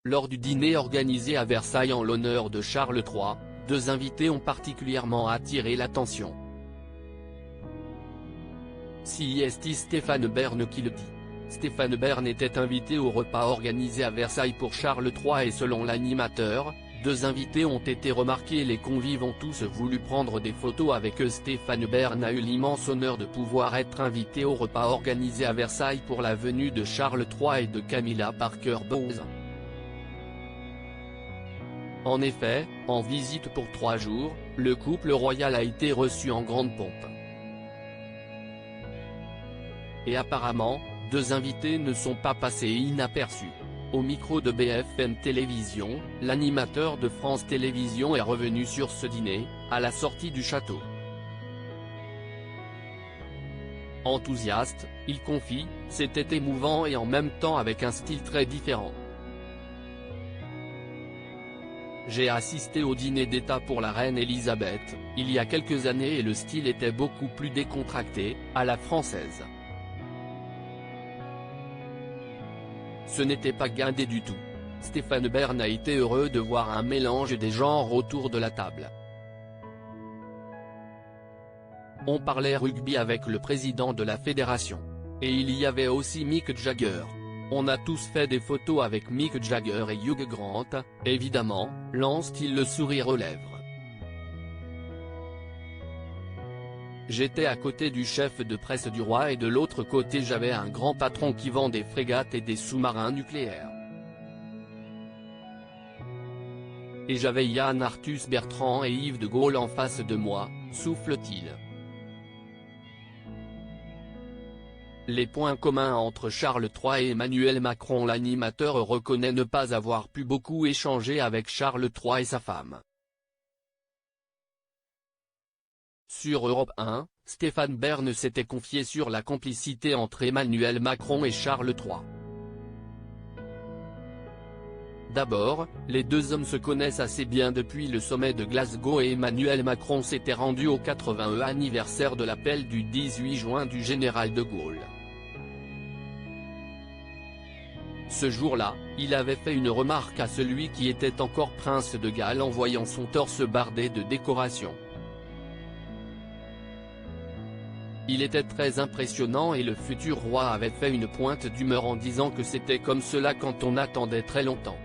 Lors du dîner organisé à Versailles en l'honneur de Charles III, deux invités ont particulièrement attiré l'attention. C'est Stéphane Bern qui le dit. Stéphane Bern était invité au repas organisé à Versailles pour Charles III et selon l'animateur, deux invités ont été remarqués. Les convives ont tous voulu prendre des photos avec eux. Stéphane Bern a eu l'immense honneur de pouvoir être invité au repas organisé à Versailles pour la venue de Charles III et de Camilla Parker Bowles. En effet, en visite pour 3 jours, le couple royal a été reçu en grande pompe. Et apparemment, deux invités ne sont pas passés inaperçus. Au micro de BFM Télévision, l'animateur de France Télévisions est revenu sur ce dîner, à la sortie du château. Enthousiaste, il confie, c'était émouvant et en même temps avec un style très différent. J'ai assisté au dîner d'État pour la reine Elisabeth, il y a quelques années et le style était beaucoup plus décontracté, à la française. Ce n'était pas guindé du tout. Stéphane Bern a été heureux de voir un mélange des genres autour de la table. On parlait rugby avec le président de la fédération. Et il y avait aussi Mick Jagger. On a tous fait des photos avec Mick Jagger et Hugh Grant, évidemment, lance-t-il le sourire aux lèvres. J'étais à côté du chef de presse du roi et de l'autre côté j'avais un grand patron qui vend des frégates et des sous-marins nucléaires. Et j'avais Yann Arthus Bertrand et Yves de Gaulle en face de moi, souffle-t-il. Les points communs entre Charles III et Emmanuel Macron. L'animateur reconnaît ne pas avoir pu beaucoup échanger avec Charles III et sa femme. Sur Europe 1, Stéphane Bern s'était confié sur la complicité entre Emmanuel Macron et Charles III. D'abord, les deux hommes se connaissent assez bien depuis le sommet de Glasgow et Emmanuel Macron s'était rendu au 80e anniversaire de l'appel du 18 juin du général de Gaulle. Ce jour-là, il avait fait une remarque à celui qui était encore prince de Galles en voyant son torse bardé de décorations. Il était très impressionnant et le futur roi avait fait une pointe d'humeur en disant que c'était comme cela quand on attendait très longtemps.